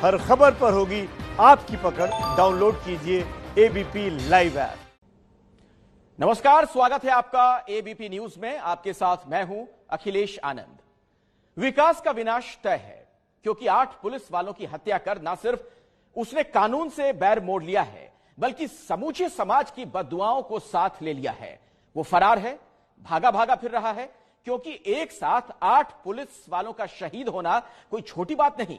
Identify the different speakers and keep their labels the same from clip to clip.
Speaker 1: हर खबर पर होगी आपकी पकड़। डाउनलोड कीजिए एबीपी लाइव ऐप।
Speaker 2: नमस्कार, स्वागत है आपका एबीपी न्यूज में। आपके साथ मैं हूं अखिलेश आनंद। विकास का विनाश तय है, क्योंकि 8 पुलिस वालों की हत्या कर न सिर्फ उसने कानून से बैर मोड़ लिया है, बल्कि समूचे समाज की बद्दुआओं को साथ ले लिया है। वो फरार है, भागा भागा फिर रहा है, क्योंकि एक साथ 8 पुलिस वालों का शहीद होना कोई छोटी बात नहीं।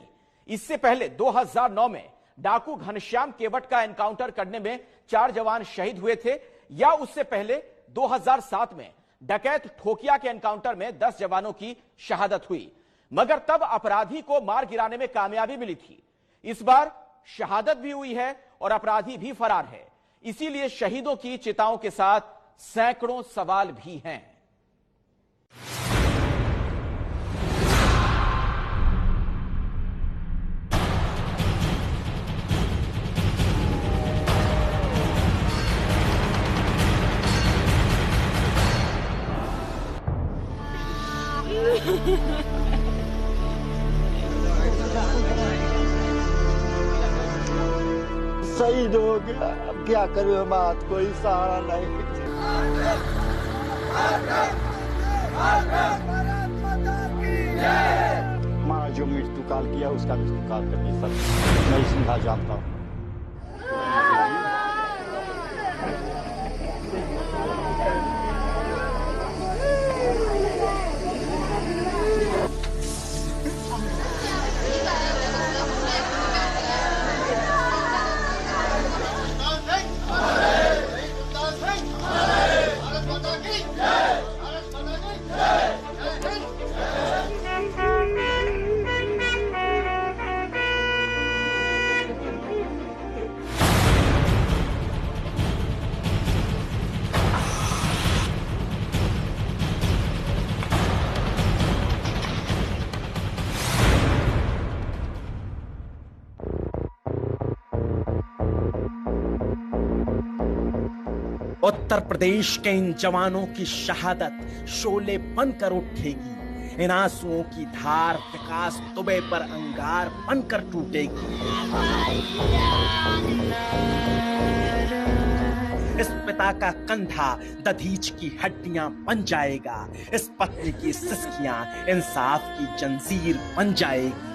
Speaker 2: इससे पहले 2009 में डाकू घनश्याम केवट का एनकाउंटर करने में 4 जवान शहीद हुए थे, या उससे पहले 2007 में डकैत ठोकिया के एनकाउंटर में 10 जवानों की शहादत हुई, मगर तब अपराधी को मार गिराने में कामयाबी मिली थी। इस बार शहादत भी हुई है और अपराधी भी फरार है। इसीलिए शहीदों की चिताओं के साथ सैकड़ों सवाल भी हैं।
Speaker 3: शहीद हो गया, अब क्या करूं, बात कोई सहारा नहीं। हमारा जो मृत्यु काल किया उसका मृत्यु काल करके सब मैं सीधा जानता हूँ।
Speaker 4: उत्तर प्रदेश के इन जवानों की शहादत शोले बनकर उठेगी। इन आंसुओं की धार विकास दुबे पर अंगार बनकर टूटेगी। इस पिता का कंधा दधीच की हड्डियां बन जाएगा। इस पत्नी की सिसकियां इंसाफ की जंजीर बन जाएगी।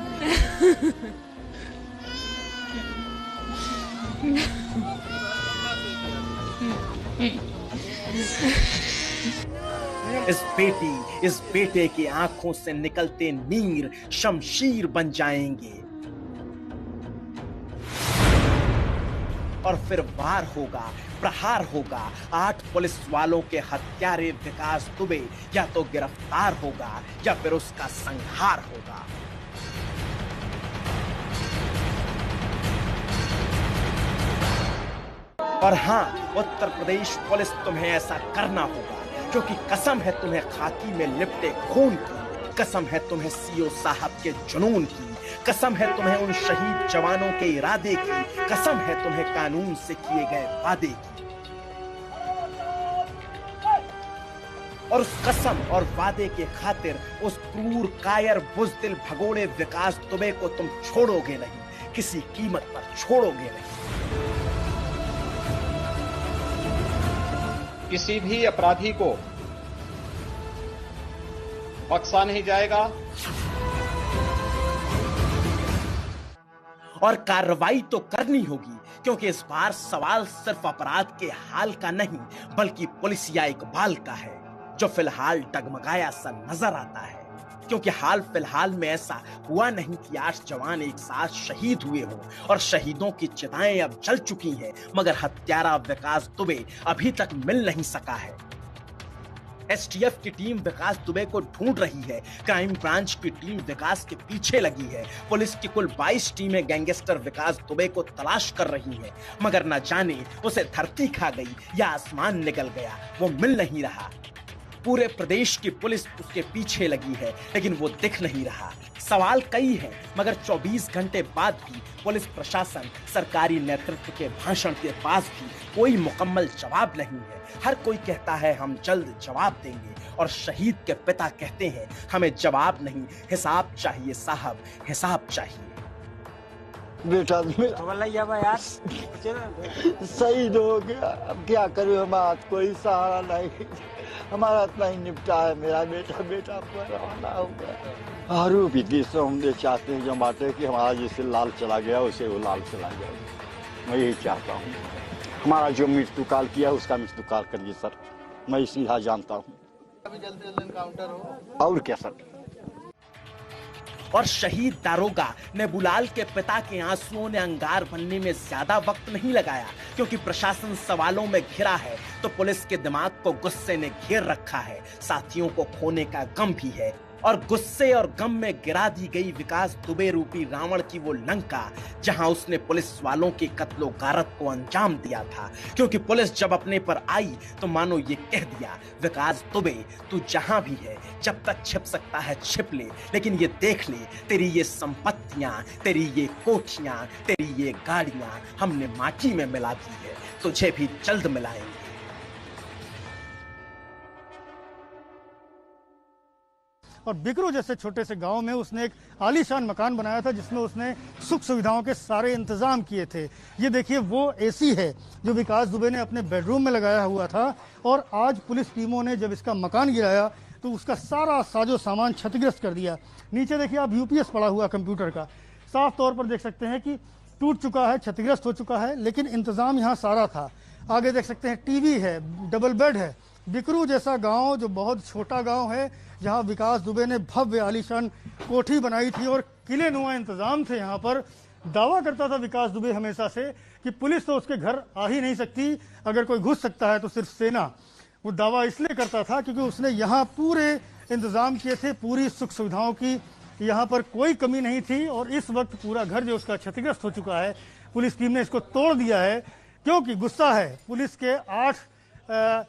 Speaker 4: इस बेटे की आंखों से निकलते नीर शमशीर बन जाएंगे। और फिर वार होगा, प्रहार होगा। 8 पुलिस वालों के हत्यारे विकास दुबे या तो गिरफ्तार होगा या फिर उसका संहार होगा। और हाँ, उत्तर प्रदेश पुलिस तुम्हें ऐसा करना होगा, क्योंकि कसम है तुम्हें खाकी में लिपटे खून की, कसम है तुम्हें सीओ साहब के जुनून की, कसम है तुम्हें उन शहीद जवानों के इरादे की, कसम है तुम्हें कानून से किए गए वादे की। और उस कसम और वादे के खातिर उस क्रूर कायर बुज़दिल भगोड़े विकास दुबे को तुम छोड़ोगे नहीं, किसी कीमत पर छोड़ोगे नहीं।
Speaker 5: किसी भी अपराधी को बख्शा नहीं जाएगा।
Speaker 4: और कार्रवाई तो करनी होगी, क्योंकि इस बार सवाल सिर्फ अपराध के हाल का नहीं, बल्कि पुलिसिया इकबाल का है, जो फिलहाल डगमगाया सा नजर आता है। क्योंकि हाल फिलहाल में ऐसा हुआ नहीं कि 8 जवान एक साथ शहीद हुए हों और शहीदों की चिताएं अब जल चुकी हैं, मगर हत्यारा विकास दुबे अभी तक मिल नहीं सका है। एसटीएफ की टीम विकास दुबे को ढूंढ रही है, क्राइम ब्रांच की टीम विकास के पीछे लगी है, पुलिस की कुल 22 टीमें गैंगस्टर विकास दुबे को तलाश कर रही हैं, मगर न जाने उसे धरती खा गई या आसमान निकल गया, वो मिल नहीं रहा। पूरे प्रदेश की पुलिस उसके पीछे लगी है, लेकिन वो दिख नहीं रहा। सवाल कई हैं, मगर 24 घंटे बाद भी पुलिस प्रशासन, सरकारी नेतृत्व के भाषण के पास भी कोई मुकम्मल जवाब नहीं है। हर कोई कहता है हम जल्द जवाब देंगे, और शहीद के पिता कहते हैं हमें जवाब नहीं, हिसाब चाहिए साहब, हिसाब चाहिए।
Speaker 3: बेटा मेरा शहीद हो गया। अब क्या करूँ, हमारा कोई सहारा नहीं, हमारा इतना ही निपटा है। मेरा बेटा रवाना हो गया। आरू भी हम चाहते हैं जो बातें कि हमारा जैसे लाल चला गया वैसे वो लाल चला गया। मैं यही चाहता हूँ, हमारा जो मृत्यु काल किया उसका मृत्यु काल करिए सर, मैं सीधा जानता हूँ। अभी जल्दी एनकाउंटर हो और क्या सर।
Speaker 4: और शहीद दारोगा नेबुलाल के पिता के आंसुओं ने अंगार बनने में ज्यादा वक्त नहीं लगाया, क्योंकि प्रशासन सवालों में घिरा है तो पुलिस के दिमाग को गुस्से ने घेर रखा है। साथियों को खोने का गम भी है और गुस्से और गम में गिरा दी गई विकास दुबे रूपी रावण की वो लंका, जहां उसने पुलिस वालों के कत्लो गारत को अंजाम दिया था। क्योंकि पुलिस जब अपने पर आई तो मानो ये कह दिया, विकास दुबे तू जहां भी है, जब तक छिप सकता है छिप ले, लेकिन ये देख ले, तेरी ये संपत्तियां, तेरी ये कोठियां, तेरी ये गाड़ियां हमने माटी में मिला दी है, तुझे भी जल्द मिलाएंगे।
Speaker 6: और बिकरू जैसे छोटे से गांव में उसने एक आलीशान मकान बनाया था जिसमें उसने सुख सुविधाओं के सारे इंतजाम किए थे। ये देखिए वो एसी है जो विकास दुबे ने अपने बेडरूम में लगाया हुआ था, और आज पुलिस टीमों ने जब इसका मकान गिराया तो उसका सारा साजो सामान क्षतिग्रस्त कर दिया। नीचे देखिए आप यूपीएस पड़ा हुआ कंप्यूटर का, साफ तौर पर देख सकते हैं कि टूट चुका है, क्षतिग्रस्त हो चुका है, लेकिन इंतजाम यहाँ सारा था। आगे देख सकते हैं टीवी है, डबल बेड है। बिकरू जैसा गांव जो बहुत छोटा गांव है, जहां विकास दुबे ने भव्य आलीशान कोठी बनाई थी और किले नुमा इंतजाम थे यहाँ पर। दावा करता था विकास दुबे हमेशा से कि पुलिस तो उसके घर आ ही नहीं सकती, अगर कोई घुस सकता है तो सिर्फ सेना। वो दावा इसलिए करता था क्योंकि उसने यहाँ पूरे इंतजाम किए थे, पूरी सुख सुविधाओं की यहाँ पर कोई कमी नहीं थी। और इस वक्त पूरा घर जो उसका क्षतिग्रस्त हो चुका है, पुलिस टीम ने इसको तोड़ दिया है क्योंकि गुस्सा है। पुलिस के 8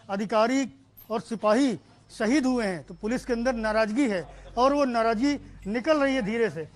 Speaker 6: अधिकारी और सिपाही शहीद हुए हैं, तो पुलिस के अंदर नाराजगी है और वो नाराजगी निकल रही है धीरे से।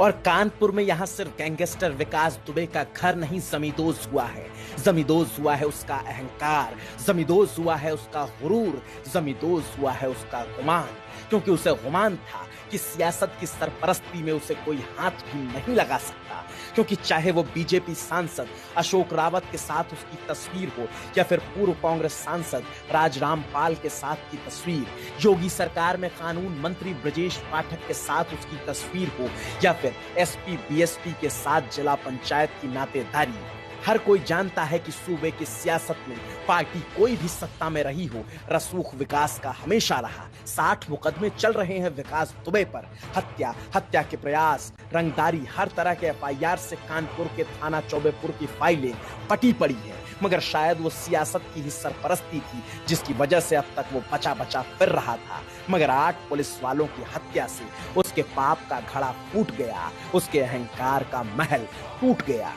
Speaker 4: और कानपुर में यहाँ सिर्फ गैंगस्टर विकास दुबे का घर नहीं जमींदोज हुआ है, जमींदोज हुआ है उसका अहंकार, जमींदोज हुआ है उसका गुरूर, जमींदोज हुआ है उसका गुमान। क्योंकि उसे गुमान था कि सियासत की सरपरस्ती में उसे कोई हाथ भी नहीं लगा सकता, क्योंकि चाहे वो बीजेपी सांसद अशोक रावत के साथ उसकी तस्वीर हो, या फिर पूर्व कांग्रेस सांसद राजरामपाल के साथ की तस्वीर, योगी सरकार में कानून मंत्री ब्रजेश पाठक के साथ उसकी तस्वीर हो, या फिर एसपी बीएसपी के साथ जिला पंचायत की नातेदारी, हर कोई जानता है कि सूबे की सियासत में पार्टी कोई भी सत्ता में रही हो, रसूख विकास का हमेशा रहा। 60 मुकदमे चल रहे हैं विकास दुबे पर, हत्या के प्रयास, रंगदारी, हर तरह के एफआईआर से कानपुर के थाना चौबेपुर की फाइलें पटी पड़ी है। मगर शायद वो सियासत की ही सरपरस्ती थी जिसकी वजह से अब तक वो बचा फिर रहा था। मगर 8 पुलिस वालों की हत्या से उसके पाप का घड़ा फूट गया, उसके अहंकार का महल टूट गया।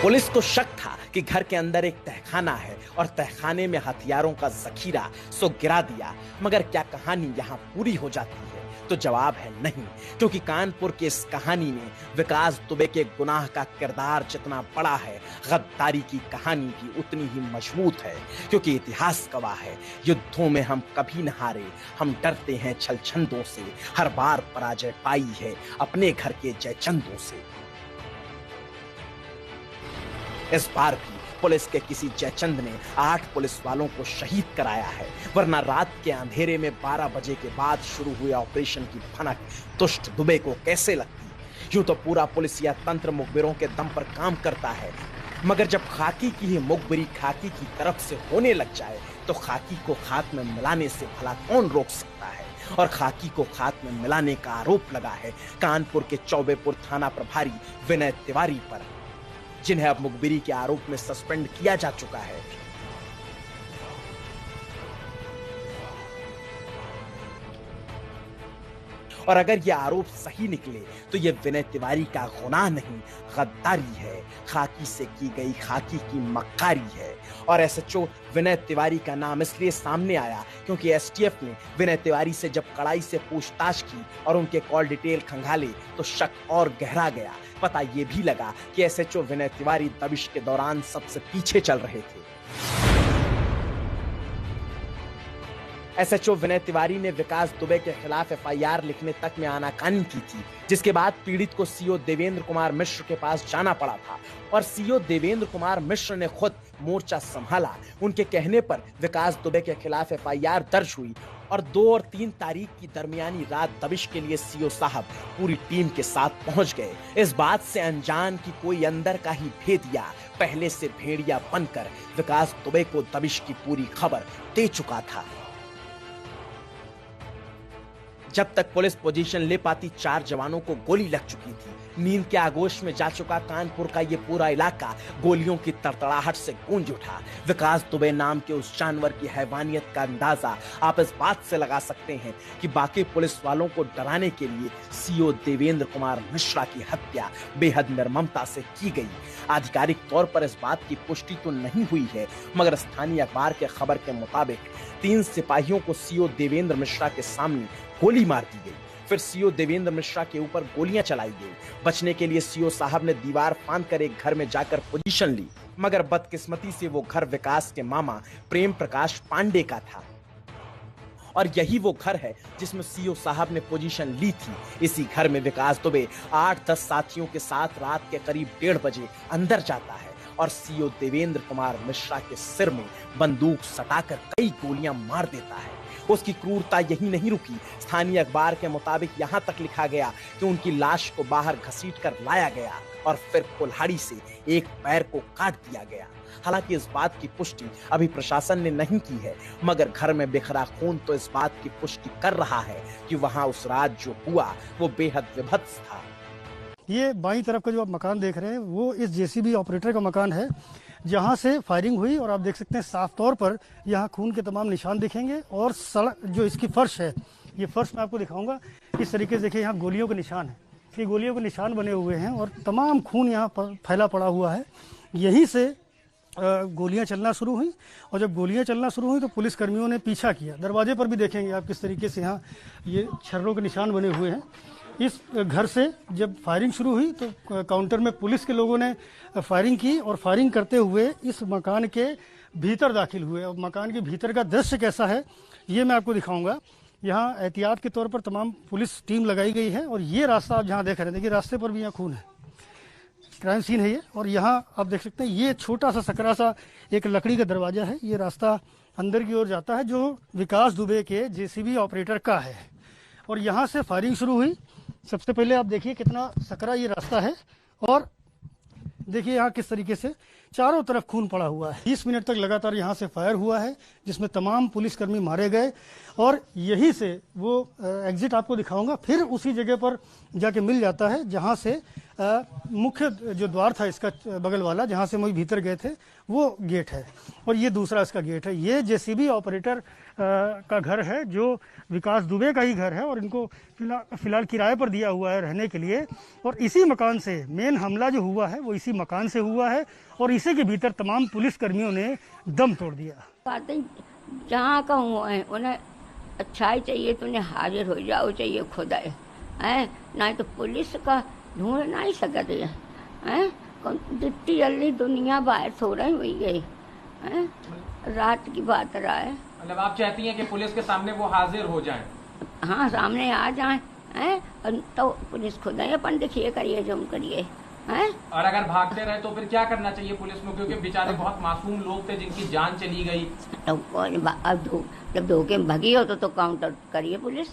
Speaker 4: पुलिस को शक था कि घर के अंदर एक तहखाना है और तहखाने में हथियारों का जखीरा, सो गिरा दिया। मगर क्या कहानी यहाँ पूरी हो जाती है? तो जवाब है नहीं, क्योंकि कानपुर की इस कहानी में विकास दुबे के गुनाह का किरदार जितना बड़ा है, गद्दारी की कहानी भी उतनी ही मजबूत है। क्योंकि इतिहास गवाह है, युद्धों में हम कभी न हारे, हम डरते हैं छलछंदों से, हर बार पराजय पाई है अपने घर के जयचंदों से। इस बार भी पुलिस के किसी जयचंद ने 8 पुलिस वालों को शहीद कराया है, वरना रात के अंधेरे में 12 बजे के बाद शुरू हुए ऑपरेशन की भनक दुष्ट दुबे को कैसे लगती? यूं तो पूरा पुलिसिया तंत्र मुखबिरों के दम पर काम करता है, मगर जब खाकी की ही मुखबिरी खाकी की तरफ से होने लग जाए तो खाकी को खाक में मिलाने से भला कौन रोक सकता है? और खाकी को खाक में मिलाने का आरोप लगा है कानपुर के चौबेपुर थाना प्रभारी विनय तिवारी पर, जिन्हें अब मुखबिरी के आरोप में सस्पेंड किया जा चुका है। और अगर ये आरोप सही निकले तो ये विनय तिवारी का गुनाह नहीं, गद्दारी है, खाकी से की गई खाकी की मक्कारी है। और एसएचओ विनय तिवारी का नाम इसलिए सामने आया क्योंकि एसटीएफ ने विनय तिवारी से जब कड़ाई से पूछताछ की और उनके कॉल डिटेल खंगाले तो शक और गहरा गया। पता ये भी लगा कि एसएचओ विनय तिवारी दबिश के दौरान सबसे पीछे चल रहे थे। एसएचओ विनय तिवारी ने विकास दुबे के खिलाफ एफआईआर लिखने तक में आनाकानी की थी, जिसके बाद पीड़ित को सीओ देवेंद्र कुमार मिश्र के पास जाना पड़ा था और सीओ देवेंद्र कुमार मिश्र ने खुद मोर्चा संभाला। उनके कहने पर विकास दुबे के खिलाफ एफआईआर दर्ज हुई और 2 और 3 तारीख की दरमियानी रात दबिश के लिए सीओ साहब पूरी टीम के साथ पहुंच गए। इस बात से अनजान कि कोई अंदर का ही भेदिया पहले से भेड़िया बनकर विकास दुबे को दबिश की पूरी खबर दे चुका था। जब तक पुलिस पोजीशन ले पाती 4 जवानों को गोली लग चुकी थी। नींद के आगोश में जा चुका कानपुर का ये पूरा इलाका गोलियों की तड़तड़ाहट से गूंज उठा। विकास दुबे नाम के उस जानवर की हैवानियत का अंदाजा आप इस बात से लगा सकते हैं कि बाकी पुलिस वालों को डराने के लिए सीओ देवेंद्र कुमार मिश्रा की हत्या बेहद निर्ममता से की गई। आधिकारिक तौर पर इस बात की पुष्टि तो नहीं हुई है, मगर स्थानीय अखबार के खबर के मुताबिक 3 सिपाहियों को सीओ देवेंद्र मिश्रा के सामने गोली मार दी गई। फिर सीओ देवेंद्र मिश्रा के ऊपर गोलियां चलाई गई। बचने के लिए सीओ साहब ने दीवार फांदकर एक घर में जाकर पोजीशन ली, मगर बदकिस्मती से वो घर विकास के मामा प्रेम प्रकाश पांडे का था और यही वो घर है जिसमें सीओ साहब ने पोजीशन ली थी। इसी घर में विकास दुबे 8-10 साथियों के साथ रात के करीब 1:30 बजे अंदर जाता है और सीओ देवेंद्र कुमार मिश्रा के सिर में बंदूक सटाकर कई गोलियां मार देता है। उसकी क्रूरता यही नहीं रुकी। स्थानीय अखबार के मुताबिक यहाँ तक लिखा गया कि उनकी लाश को बाहर घसीटकर लाया गया और फिर कुल्हाड़ी से एक पैर को काट दिया गया। हालांकि इस बात की पुष्टि अभी प्रशासन ने नहीं की है, मगर घर में बिखरा खून तो इस बात की पुष्टि कर रहा है कि वहां उस रात जो हुआ वो बेहद विभत्स था।
Speaker 6: ये बाईं तरफ का जो आप मकान देख रहे हैं वो इस जेसीबी ऑपरेटर का मकान है, जहां से फायरिंग हुई और आप देख सकते हैं साफ तौर पर यहाँ खून के तमाम निशान दिखेंगे। और सड़क जो इसकी फर्श है, ये फर्श मैं आपको दिखाऊंगा। इस तरीके से देखिए यहाँ गोलियों के निशान है, ये गोलियों के निशान बने हुए हैं और तमाम खून यहाँ पर फैला पड़ा हुआ है। यहीं से गोलियां चलना शुरू हुई और जब गोलियां चलना शुरू हुई तो पुलिस कर्मियों ने पीछा किया। दरवाजे पर भी देखेंगे आप किस तरीके से यहाँ ये छर्रों के निशान बने हुए हैं। इस घर से जब फायरिंग शुरू हुई तो काउंटर में पुलिस के लोगों ने फायरिंग की और फायरिंग करते हुए इस मकान के भीतर दाखिल हुए। और मकान के भीतर का दृश्य कैसा है ये मैं आपको दिखाऊंगा। यहाँ एहतियात के तौर पर तमाम पुलिस टीम लगाई गई है और ये रास्ता आप जहाँ देख रहे हैं, देखिए रास्ते पर भी यहाँ खून है, क्राइम सीन है ये। और यहाँ आप देख सकते हैं ये छोटा सा सकरा सा एक लकड़ी का दरवाजा है, ये रास्ता अंदर की ओर जाता है जो विकास दुबे के जेसीबी ऑपरेटर का है। और यहाँ से फायरिंग शुरू हुई। सबसे पहले आप देखिए कितना सकरा ये रास्ता है और देखिए यहाँ किस तरीके से चारों तरफ खून पड़ा हुआ है। 20 मिनट तक लगातार यहाँ से फायर हुआ है जिसमें तमाम पुलिसकर्मी मारे गए और यहीं से वो एग्जिट आपको दिखाऊंगा। फिर उसी जगह पर जाके मिल जाता है जहाँ से मुख्य जो द्वार था इसका बगल वाला, जहाँ से हम भीतर गए थे, वो गेट है और ये दूसरा इसका गेट है। ये जेसीबी ऑपरेटर का घर है जो विकास दुबे का ही घर है और इनको फिलहाल किराए पर दिया हुआ है रहने के लिए। और इसी मकान से मेन हमला जो हुआ है वो इसी मकान से हुआ है और इसी के भीतर तमाम पुलिसकर्मियों ने दम तोड़ दिया।
Speaker 7: बातें जहाँ का हुआ है उन्हें अच्छाई चाहिए तो उन्हें हाजिर हो जाओ चाहिए खुदा है, ना तो पुलिस का ढूंढ नहीं सकते हैं। जितनी जल्दी दुनिया बाहर सो रही हुई गई है, रात की बात रहा है।
Speaker 8: मतलब आप चाहती हैं कि पुलिस के सामने वो हाजिर हो जाएं?
Speaker 7: हाँ, सामने आ जाएं हैं तो पुलिस खुद है अपन देखिए करिए जो करिए हैं।
Speaker 8: और अगर भागते रहे तो फिर क्या करना चाहिए पुलिस को, क्योंकि बेचारे बहुत मासूम लोग थे जिनकी जान चली गई।
Speaker 7: तो जब धोखे में भगी हो तो काउंटर करिए पुलिस।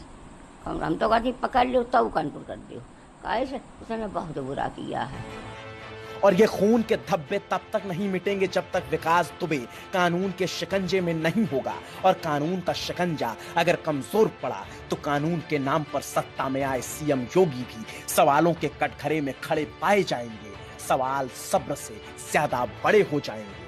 Speaker 7: हम तो कहती पकड़ लो तब काउंटर कर दियो, कैसे उसने बहुत बुरा किया है।
Speaker 4: और ये खून के धब्बे तब तक नहीं मिटेंगे जब तक विकास दुबे कानून के शिकंजे में नहीं होगा। और कानून का शिकंजा अगर कमजोर पड़ा तो कानून के नाम पर सत्ता में आए सीएम योगी भी सवालों के कटघरे में खड़े पाए जाएंगे। सवाल सब्र से ज्यादा बड़े हो जाएंगे।